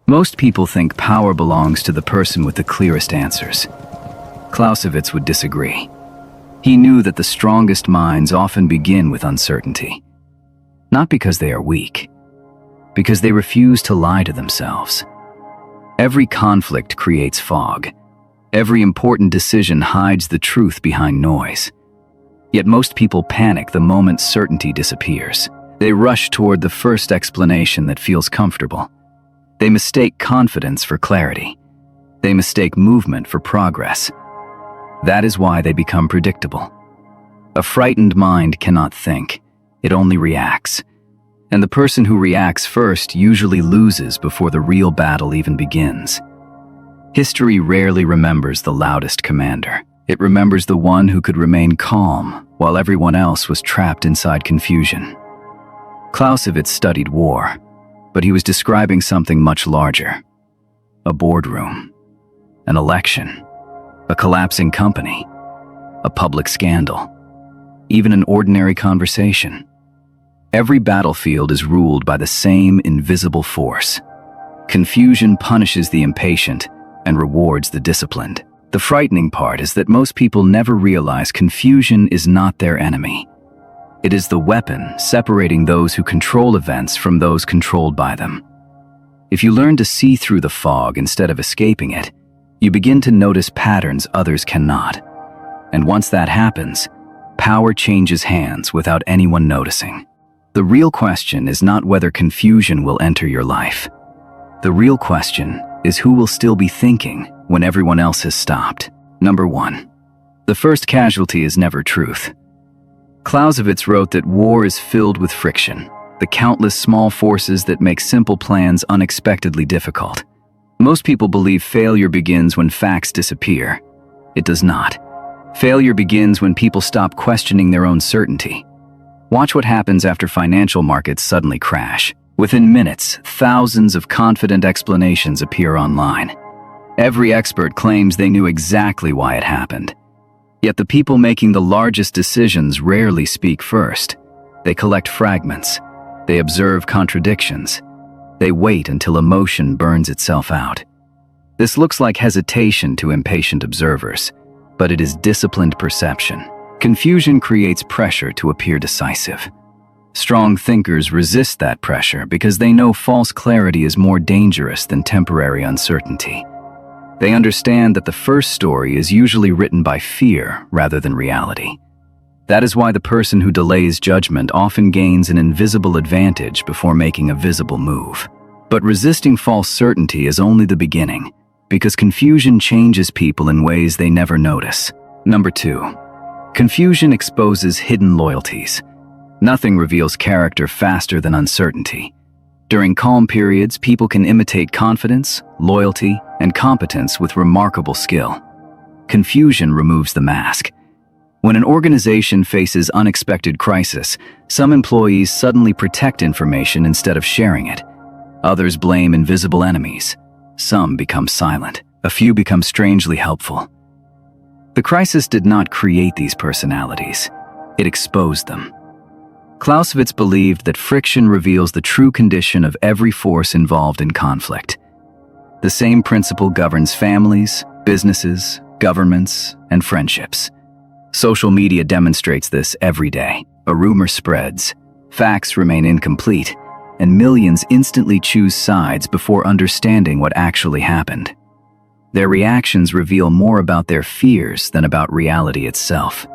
Most people think power belongs to the person with the clearest answers. Clausewitz would disagree. He knew that the strongest minds often begin with uncertainty. Not because they are weak, because they refuse to lie to themselves. Every conflict creates fog. Every important decision hides the truth behind noise. Yet most people panic the moment certainty disappears. They rush toward the first explanation that feels comfortable. They mistake confidence for clarity. They mistake movement for progress. That is why they become predictable. A frightened mind cannot think. It only reacts. And the person who reacts first usually loses before the real battle even begins. History rarely remembers the loudest commander. It remembers the one who could remain calm while everyone else was trapped inside confusion. Clausewitz studied war, but he was describing something much larger. A boardroom, an election, a collapsing company, a public scandal, even an ordinary conversation. Every battlefield is ruled by the same invisible force. Confusion punishes the impatient and rewards the disciplined. The frightening part is that most people never realize confusion is not their enemy. It is the weapon separating those who control events from those controlled by them. If you learn to see through the fog instead of escaping it, you begin to notice patterns others cannot. And once that happens, power changes hands without anyone noticing. The real question is not whether confusion will enter your life. The real question is who will still be thinking when everyone else has stopped. Number 1. The first casualty is never truth. Clausewitz wrote that war is filled with friction, the countless small forces that make simple plans unexpectedly difficult. Most people believe failure begins when facts disappear. It does not. Failure begins when people stop questioning their own certainty. Watch what happens after financial markets suddenly crash. Within minutes, thousands of confident explanations appear online. Every expert claims they knew exactly why it happened. Yet the people making the largest decisions rarely speak first. They collect fragments. They observe contradictions. They wait until emotion burns itself out. This looks like hesitation to impatient observers, but it is disciplined perception. Confusion creates pressure to appear decisive. Strong thinkers resist that pressure because they know false clarity is more dangerous than temporary uncertainty. They understand that the first story is usually written by fear rather than reality. That is why the person who delays judgment often gains an invisible advantage before making a visible move. But resisting false certainty is only the beginning, because confusion changes people in ways they never notice. Number 2. Confusion exposes hidden loyalties. Nothing reveals character faster than uncertainty. During calm periods, people can imitate confidence, loyalty, and competence with remarkable skill. Confusion removes the mask. When an organization faces unexpected crisis, some employees suddenly protect information instead of sharing it. Others blame invisible enemies. Some become silent. A few become strangely helpful. The crisis did not create these personalities. It exposed them. Clausewitz believed that friction reveals the true condition of every force involved in conflict. The same principle governs families, businesses, governments, and friendships. Social media demonstrates this every day. A rumor spreads, facts remain incomplete, and millions instantly choose sides before understanding what actually happened. Their reactions reveal more about their fears than about reality itself.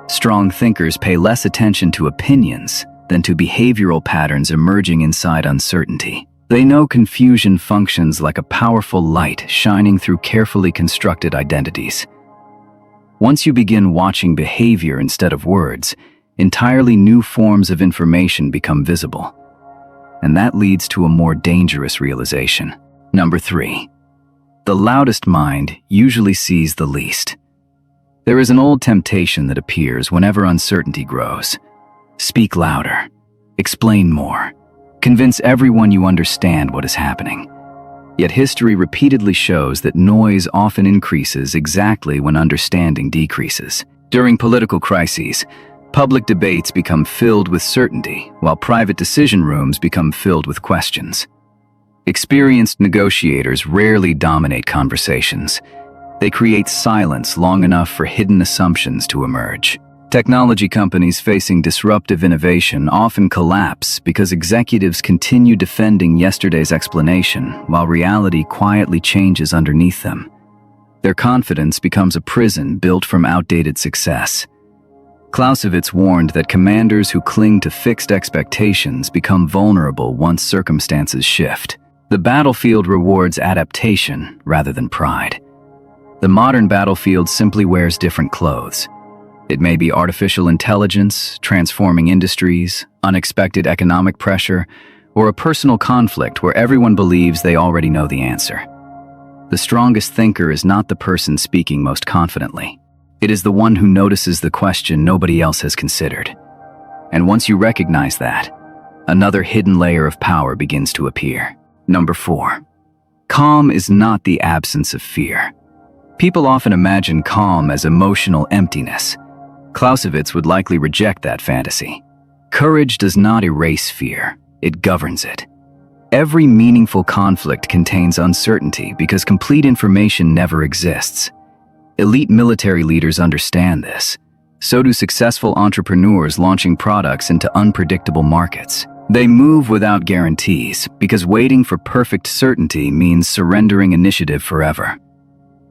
Strong thinkers pay less attention to opinions than to behavioral patterns emerging inside uncertainty. They know confusion functions like a powerful light shining through carefully constructed identities. Once you begin watching behavior instead of words, entirely new forms of information become visible. And that leads to a more dangerous realization. Number 3. The loudest mind usually sees the least. There is an old temptation that appears whenever uncertainty grows. Speak louder. Explain more. Convince everyone you understand what is happening. Yet history repeatedly shows that noise often increases exactly when understanding decreases. During political crises, public debates become filled with certainty, while private decision rooms become filled with questions. Experienced negotiators rarely dominate conversations. They create silence long enough for hidden assumptions to emerge. Technology companies facing disruptive innovation often collapse because executives continue defending yesterday's explanation while reality quietly changes underneath them. Their confidence becomes a prison built from outdated success. Clausewitz warned that commanders who cling to fixed expectations become vulnerable once circumstances shift. The battlefield rewards adaptation rather than pride. The modern battlefield simply wears different clothes. It may be artificial intelligence, transforming industries, unexpected economic pressure, or a personal conflict where everyone believes they already know the answer. The strongest thinker is not the person speaking most confidently. It is the one who notices the question nobody else has considered. And once you recognize that, another hidden layer of power begins to appear. Number 4. Calm is not the absence of fear. People often imagine calm as emotional emptiness. Clausewitz would likely reject that fantasy. Courage does not erase fear, it governs it. Every meaningful conflict contains uncertainty because complete information never exists. Elite military leaders understand this. So do successful entrepreneurs launching products into unpredictable markets. They move without guarantees because waiting for perfect certainty means surrendering initiative forever.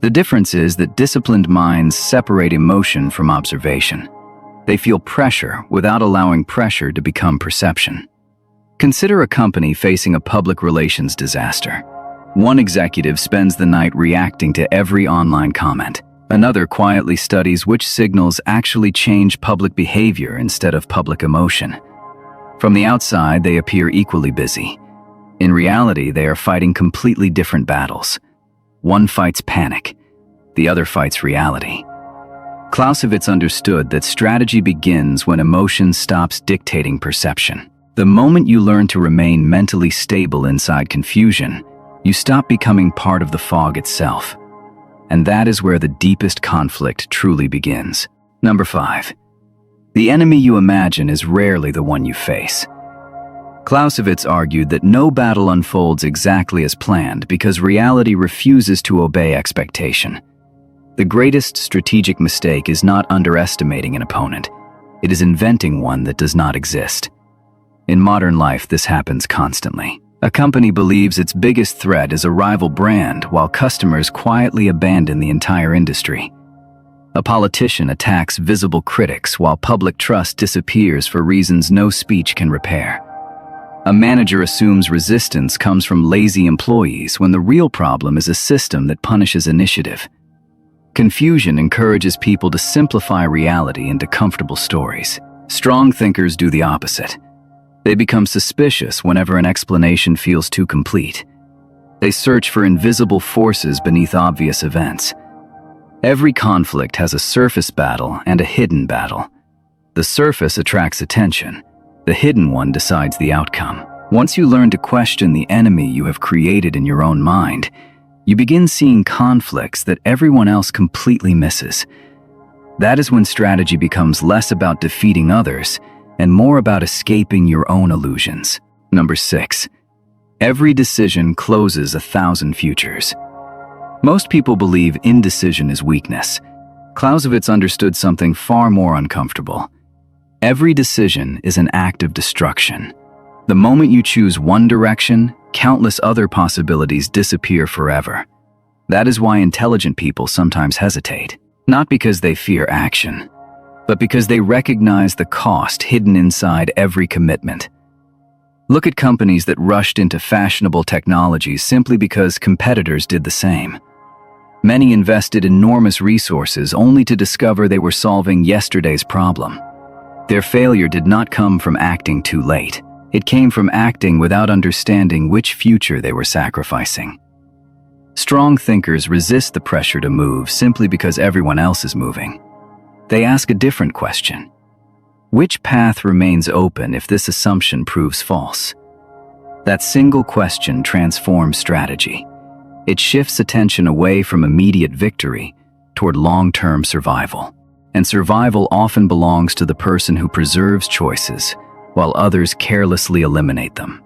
The difference is that disciplined minds separate emotion from observation. They feel pressure without allowing pressure to become perception. Consider a company facing a public relations disaster. One executive spends the night reacting to every online comment. Another quietly studies which signals actually change public behavior instead of public emotion. From the outside, they appear equally busy. In reality, they are fighting completely different battles. One fights panic, the other fights reality. Clausewitz understood that strategy begins when emotion stops dictating perception. The moment you learn to remain mentally stable inside confusion, you stop becoming part of the fog itself. And that is where the deepest conflict truly begins. Number 5. The enemy you imagine is rarely the one you face. Clausewitz argued that no battle unfolds exactly as planned because reality refuses to obey expectation. The greatest strategic mistake is not underestimating an opponent. It is inventing one that does not exist. In modern life, this happens constantly. A company believes its biggest threat is a rival brand while customers quietly abandon the entire industry. A politician attacks visible critics while public trust disappears for reasons no speech can repair. A manager assumes resistance comes from lazy employees when the real problem is a system that punishes initiative. Confusion encourages people to simplify reality into comfortable stories. Strong thinkers do the opposite. They become suspicious whenever an explanation feels too complete. They search for invisible forces beneath obvious events. Every conflict has a surface battle and a hidden battle. The surface attracts attention. The hidden one decides the outcome. Once you learn to question the enemy you have created in your own mind, you begin seeing conflicts that everyone else completely misses. That is when strategy becomes less about defeating others and more about escaping your own illusions. Number 6. Every decision closes 1,000 futures. Most people believe indecision is weakness. Clausewitz understood something far more uncomfortable. Every decision is an act of destruction. The moment you choose one direction, countless other possibilities disappear forever. That is why intelligent people sometimes hesitate, not because they fear action, but because they recognize the cost hidden inside every commitment. Look at companies that rushed into fashionable technologies simply because competitors did the same. Many invested enormous resources only to discover they were solving yesterday's problem. Their failure did not come from acting too late. It came from acting without understanding which future they were sacrificing. Strong thinkers resist the pressure to move simply because everyone else is moving. They ask a different question. Which path remains open if this assumption proves false? That single question transforms strategy. It shifts attention away from immediate victory toward long-term survival. And survival often belongs to the person who preserves choices, while others carelessly eliminate them.